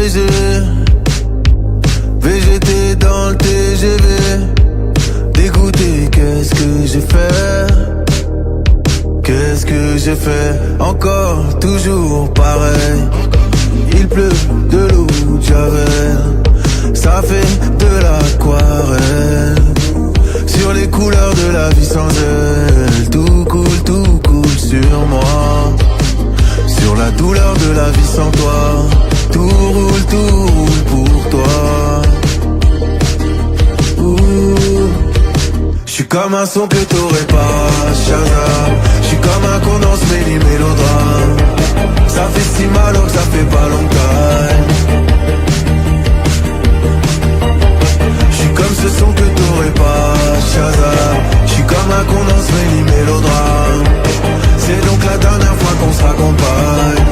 baiser. VGT dans le TGV. Dégoûté, qu'est-ce que j'ai fait? Qu'est-ce que j'ai fait? Encore, toujours pareil. Il pleut de l'eau de Javel. Ça fait de l'aquarelle. Sur les couleurs de la vie sans elle. Tout coule sur moi. Sur la douleur de la vie sans toi. Tout roule pour toi. J'suis comme un son que t'aurais pas, Shazam. J'suis comme un condensé mélodrame. Ça fait si mal que ça fait pas longtemps. J'suis comme ce son que t'aurais pas, Shazam. J'suis comme un condensé mélodrame. C'est donc la dernière fois qu'on se raccompagne.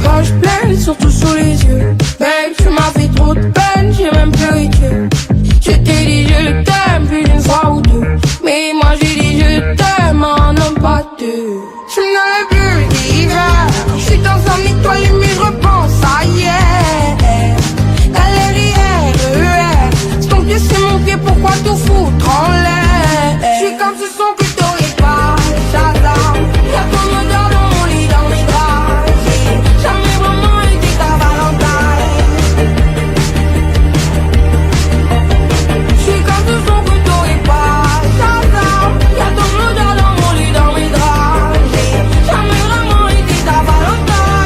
Quand je pleine, surtout sous les yeux. Babe, tu m'as fait trop de peine, j'ai même pleuré Dieu. Je t'ai dit je t'aime plus d'une fois ou deux. Mais moi j'ai dit je t'aime en homme pas deux. Je n'avais plus d'hiver. Je suis dans un étoile mais je repense à hier. Galère, c'est ton pied, c'est mon pied, pourquoi tout foutre en l'air? Je suis comme ce son que t'aurais pas, Shazam. Y'a ton odeur dans mon lit, dans mes draps. J'ai jamais vraiment été ta Valentine. Je suis comme ce son que t'aurais pas, Shazam. Y'a ton odeur dans mon lit, dans mes draps. J'ai jamais vraiment été ta Valentine.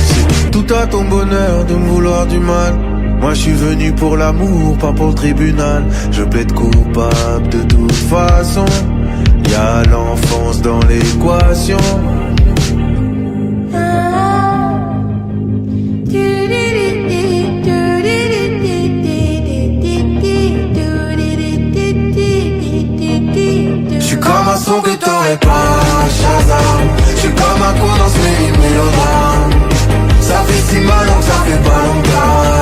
C'est tout à ton bonheur de me vouloir du mal. Moi je suis venu pour l'amour, pas pour le tribunal. Je plaide coupable de toute façon. Y'a l'enfance dans l'équation. J'suis comme un son que t'aurais pas, Shazam. J'suis comme un condensé mélodrame. Ça fait si mal que ça fait pas longtemps.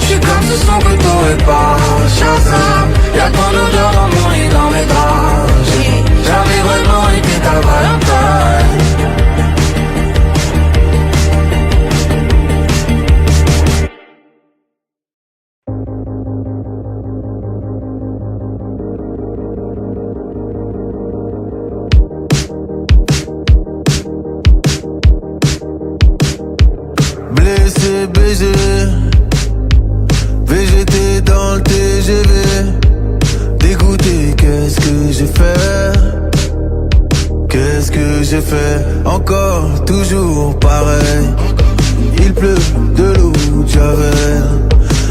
J'suis comme ce son que t'aurais pas, Shazam. Y'a ton odeur dans mon lit, dans mes draps. J'ai jamais vraiment été ta Valentine. Blessé, baiser. VGT dans le TGV. Dégoûté, qu'est-ce que j'ai fait? Qu'est-ce que j'ai fait? Encore, toujours pareil. Il pleut de l'eau de Javel.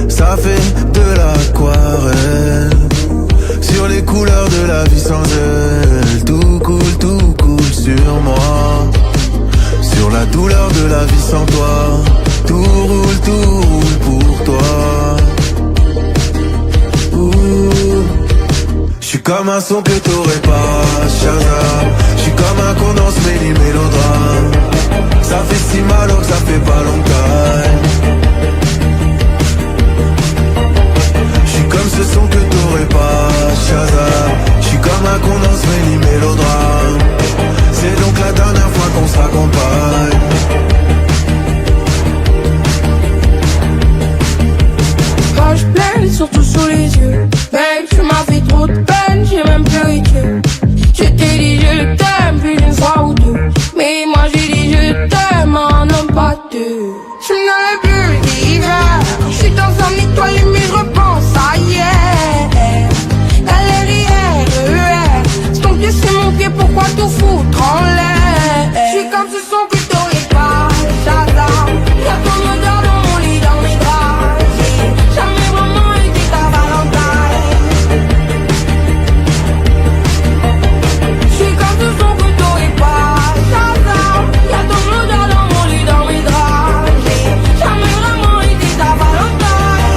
Ça fait de l'aquarelle. Sur les couleurs de la vie sans elle. Tout coule sur moi. Sur la douleur de la vie sans toi. Tout roule pour toi. J'suis comme un son que t'aurais pas, Shazam. J'suis comme un condensé mélodrame. Ça fait si mal que ça fait pas longtemps. J'suis comme ce son que t'aurais pas, Shazam. J'suis comme un condensé mélodrame. C'est donc la dernière fois qu'on se raccompagne. Quand je pleine, surtout sous les yeux. Babe, tu m'as fait trop de peine, j'ai même pleuré Dieu. Je t'ai dit je t'aime plus d'une fois ou deux. Mais moi j'ai dit je t'aime en homme pas deux. Je n'avais plus d'hiver. Je suis dans un étoile mais je repense à hier. Galère, c'est ton pied, c'est mon pied, pourquoi tout foutre en l'air? Je suis comme ce son que t'aurais pas, Shazam. Y'a ton odeur dans mon lit, dans mes draps. J'ai jamais vraiment été ta Valentine. Je suis comme ce son que t'aurais pas, Shazam. Y'a ton odeur dans mon lit, dans mes draps. J'ai jamais vraiment été ta Valentine.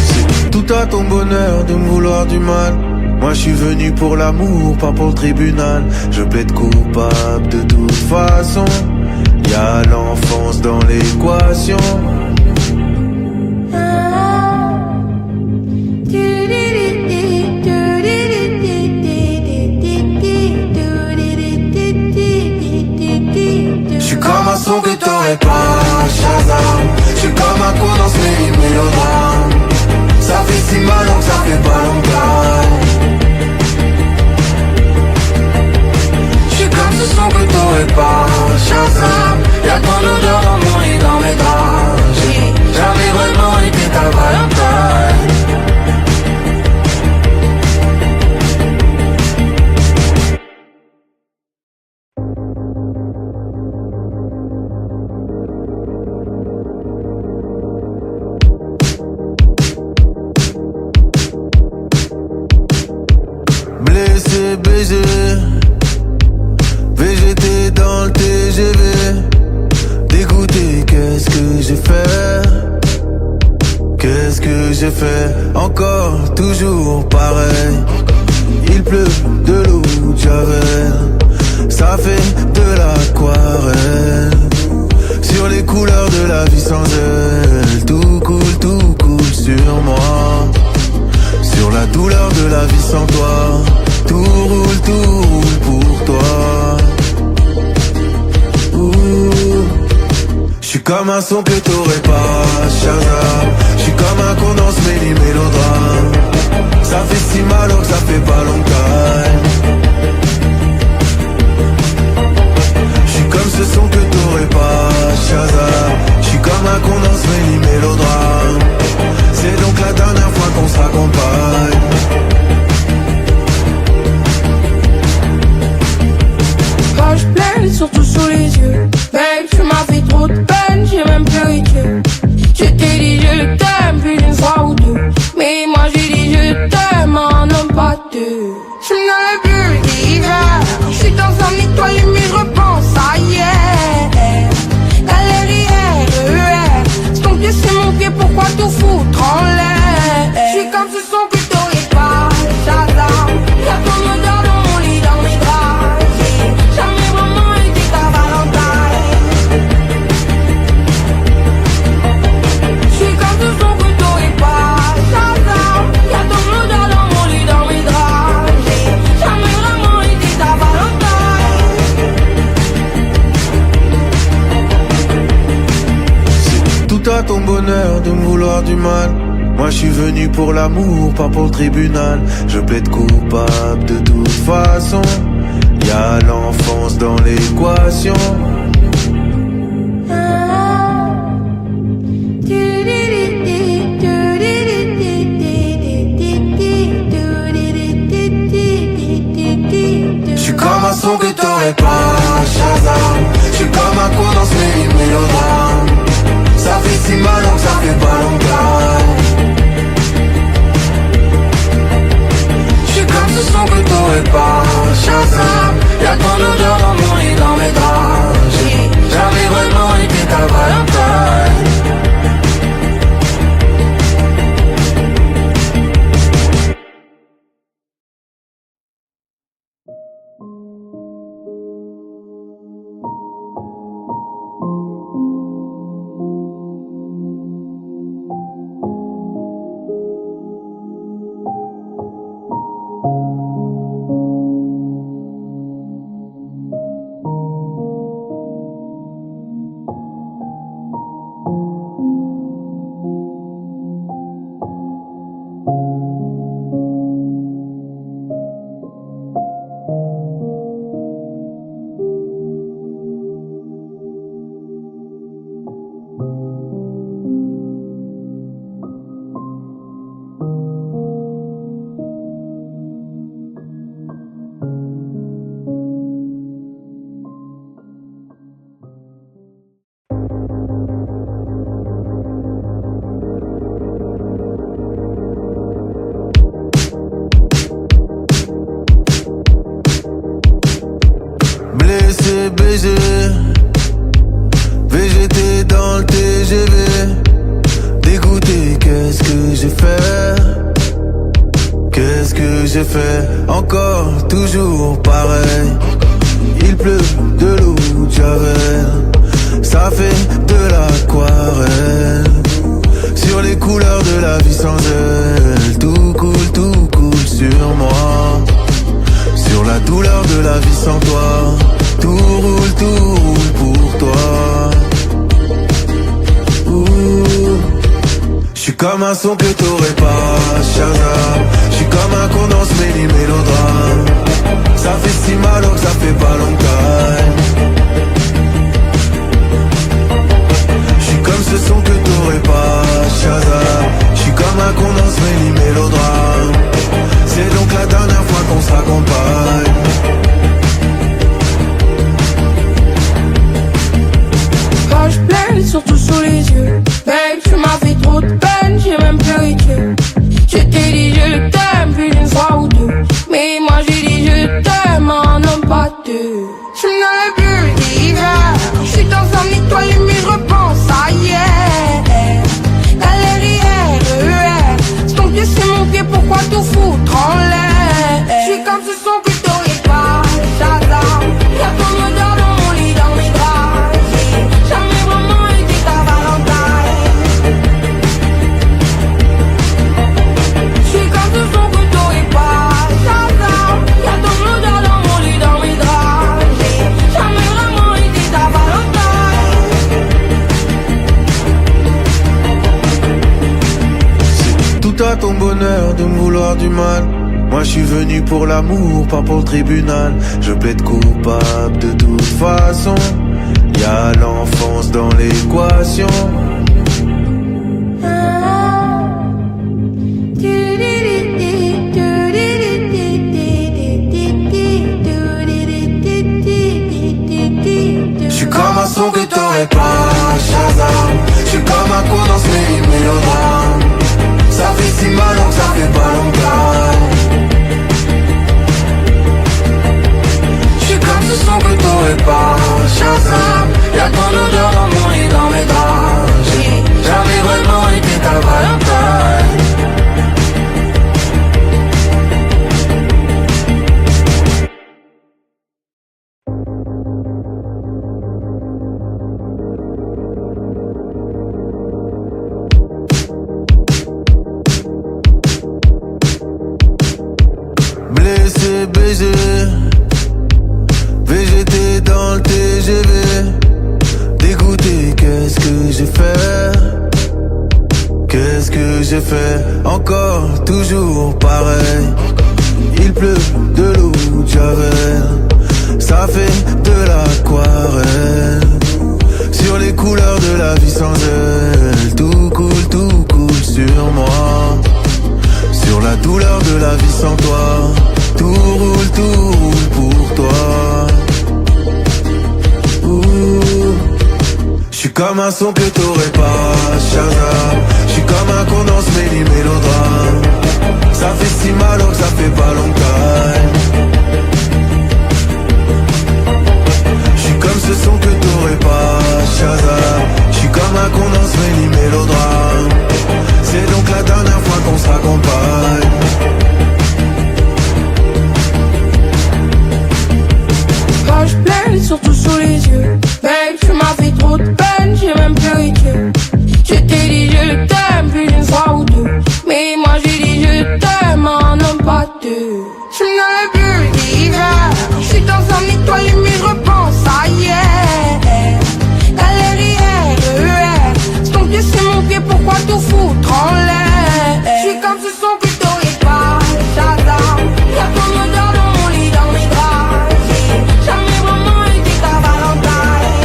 C'est tout à ton bonheur de me vouloir du mal. Moi je suis venu pour l'amour, pas pour le tribunal. Je plaide coupable de toute façon. Y'a l'enfance dans l'équation. J'suis comme un son que t'aurais pas, Shazam. J'suis comme un con dans ce mélodrame. Ça fait si mal donc ça fait pas longtemps. J'suis comme ce son que t'aurais pas, Shazam. Y'a ton odeur dans mon lit, dans mes draps. J'ai jamais vraiment été ta Valentine. Blessé, baisé, VGT dans le TGV. Dégoûté, qu'est-ce que j'ai fait? Qu'est-ce que j'ai fait? Encore, toujours pareil. Il pleut de l'eau de Javel. Ça fait de l'aquarelle. Sur les couleurs de la vie sans elle. Tout coule sur moi. Sur la douleur de la vie sans toi. Tout roule pour toi. J'suis comme un son que t'aurais pas, Shazam. J'suis comme un con dans ce mélodrame. Ça fait si mal donc ça fait pas longtemps. J'suis comme ce son que t'aurais pas, Shazam. J'suis comme un con dans ce mélodrame. C'est donc la dernière fois qu'on se raccompagne. Poche pleine, surtout sous les yeux. Babe, tu m'as fait trop de peine, j'ai même pleuré Dieu. Je t'ai dit je t'aime plus d'une fois ou deux. Mais moi j'ai dit je t'aime, un homme pas deux. Je me dans le bulle d'hiver. Je suis dans un étoile mais je repense à hier. Galère RER. C'est ton pied, c'est mon pied, pourquoi tout foutre en l'air? Je suis comme ce son que t'aurais pas, Shazam. Y'a ton odeur dans mon lit, dans mes draps. J'ai jamais vraiment été ta Valentine. Je suis comme ce son que t'aurais pas, Shazam. Y'a ton odeur dans mon lit, dans mes draps. J'ai jamais vraiment été ta Valentine. C'est tout à ton bonheur de me vouloir du mal. Moi je suis venu pour l'amour, pas pour le tribunal. Je plaide coupable de toute façon. Y'a l'enfance dans l'équation. J'suis comme un son que t'aurais pas, Shazam. J'suis comme un con dans ce mélodrame. Ça fait si mal donc ça fait pas longtemps. J'suis comme ce son que t'aurais pas, Shazam. Y'a ton odeur dans mon lit, dans mes draps. J'ai jamais vraiment été ta Valentine. Blessé, baisé, VGT dans le TGV. Dégoûté, qu'est-ce que j'ai fait? Qu'est-ce que j'ai fait? Encore, toujours pareil. Il pleut de l'eau de Javel. Ça fait de l'aquarelle sur les couleurs de la vie sans elle. Tout coule sur moi, sur la douleur de la vie sans toi. Tout roule pour toi. J'suis comme un son que t'aurais pas, Shazam. J'suis comme un condense mêlé mélodrame. Ça fait si mal que ça fait pas longtemps. J'suis comme ce son que t'aurais pas, Shazam. J'suis comme un condense mêlé mélodrame. C'est donc la dernière fois qu'on se raccompagne. Page pleine, surtout sous les yeux. Babe, tu m'as fait trop de peine, j'ai même pleuré Dieu. Je t'ai dit je t'aime, plus d'une fois ou deux. Mais moi j'ai dit je t'aime, un homme pas deux. Je n'avais plus d'hiver. Je suis dans un étoile mais je repense à hier. Galère, c'est ton pied, c'est mon pied, pourquoi tout foutre en l'air? Je suis comme ce son que t'aurais pas, Shazam. Y'a ton odeur dans mon lit, dans mes draps. J'ai jamais vraiment été ta Valentine. Je suis comme ce son que t'aurais pas, Shazam. Y'a ton odeur dans mon lit, dans mes draps. J'ai jamais vraiment été ta Valentine. C'est tout à ton bonheur de me vouloir du mal. Moi je suis venu pour l'amour, pas pour le tribunal. Je plaide coupable de toute façon. Y'a l'enfance dans l'équation. J'suis comme un son que t'aurais pas, Shazam. J'suis comme un condense mélodrame. Ça fait si mal que ça fait pas longtemps. J'suis comme ce son que t'aurais pas, Shazam. Y'a ton odeur dans mon lit, dans mes draps. J'ai jamais vraiment été ta Valentine. Blessé, baisé, VGT dans le TGV. Dégoûté, qu'est-ce que j'ai fait? Qu'est-ce que j'ai fait? Encore, toujours pareil. Il pleut de l'eau de Javel. Ça fait de l'aquarelle sur les couleurs de la vie sans elle. Tout coule sur moi, sur la douleur de la vie sans toi. Tout roule pour toi. J'suis comme un son que t'aurais pas, Shazam. J'suis comme un condense mêlé mélodrame. Ça fait si mal que ça fait pas longtemps. J'suis comme ce son que t'aurais pas, Shazam. J'suis comme un condense mêlé mélodrame. C'est donc la dernière fois qu'on se raccompagne. Page pleine, surtout sous les yeux. Babe, tu m'as fait trop de peine, j'ai même pleuré Dieu. Je t'ai dit je t'aime, plus d'une fois ou deux. Mais moi j'ai dit je t'aime, un homme pas deux. Je n'avais plus d'hiver. Je suis dans un étoile mais je repense à hier. Galère, c'est ton pied, c'est mon pied, pourquoi tout foutre en l'air? Je suis comme ce son que t'aurais pas, Shazam. Y'a ton odeur dans mon lit, dans mes draps. J'ai jamais vraiment été ta Valentine.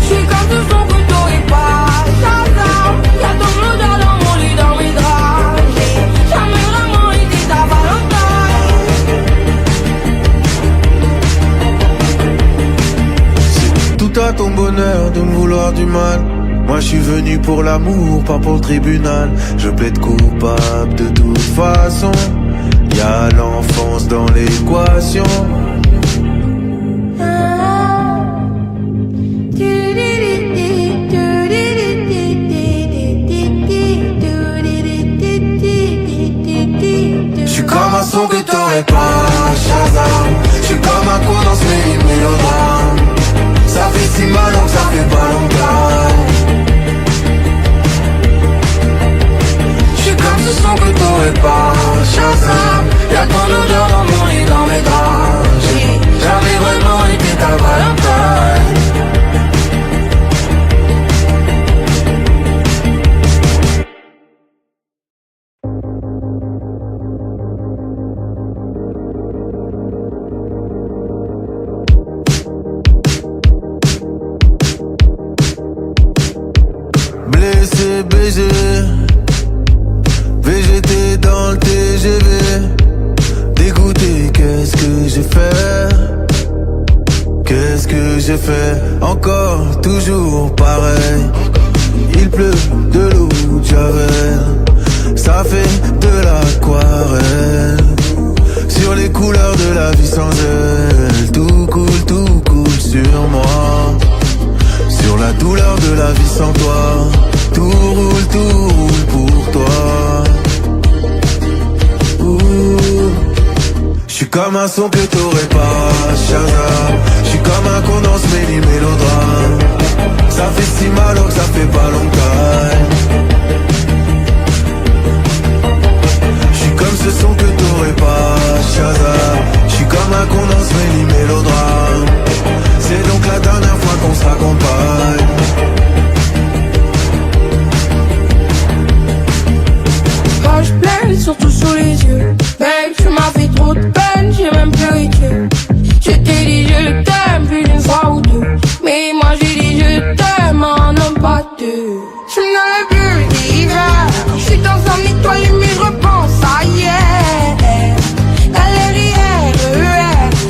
Je suis comme ce son que t'aurais pas, Shazam. Y'a ton odeur dans mon lit, dans mes draps. J'ai jamais vraiment été ta Valentine. C'est tout à ton bonheur de me vouloir du mal. Moi je suis venu pour l'amour, pas pour le tribunal. Je plaide coupable de toute façon. Y'a l'enfance dans l'équation. J'suis comme un son que t'aurais pas, Shazam. J'suis comme un condense mélodrame. blessé, BG. VGT dans le TGV. Dégoûté, qu'est-ce que j'ai fait? Qu'est-ce que j'ai fait? Encore, toujours pareil. Il pleut de l'eau de Javel. Ça fait de l'aquarelle. Sur les couleurs de la vie sans elle. Tout coule sur moi. Sur la douleur de la vie sans toi. Tout roule pour toi. J'suis comme un son que t'aurais pas, Shazam. J'suis comme un condensé mélodrame. Ça fait si mal que ça fait pas longtemps. J'suis comme ce son que t'aurais pas, Shazam. J'suis comme un condensé mélodrame. C'est donc la dernière fois qu'on se raccompagne. Quand je pleure, surtout sous les yeux. Babe, tu m'as fait trop de peine, j'ai même pleuré. Je t'ai dit je t'aime plus d'une fois ou deux. Mais moi j'ai dit je t'aime en homme pas deux. Je n'avais plus d'hiver. Je suis dans un étoile mais je repense à hier. Galère,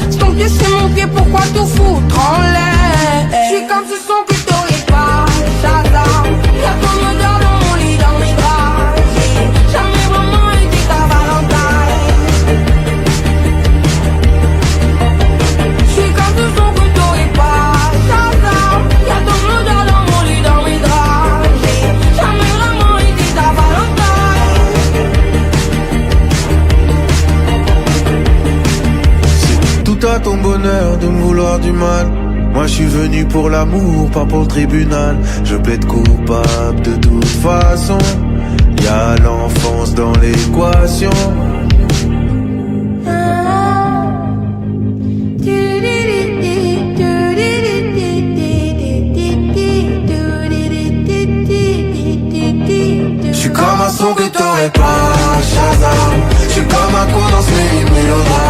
c'est ton pied, c'est mon pied, pourquoi tout foutre en l'air? Je suis comme ce son que t'aurais pas, Shazam. Y'a ton odeur dans mon lit, dans mes draps. J'ai jamais vraiment été ta Valentine. Je suis comme ce son que t'aurais pas, Shazam. Y'a ton odeur dans mon lit, dans mes draps. J'ai jamais vraiment été ta Valentine. C'est tout à ton bonheur de me vouloir du mal. Moi je suis venu pour l'amour, pas pour le tribunal. Je plaide coupable de toute façon. Y'a l'enfance dans l'équation. J'suis comme un son que t'aurais pas, Shazam. J'suis comme un condensé mélodrame.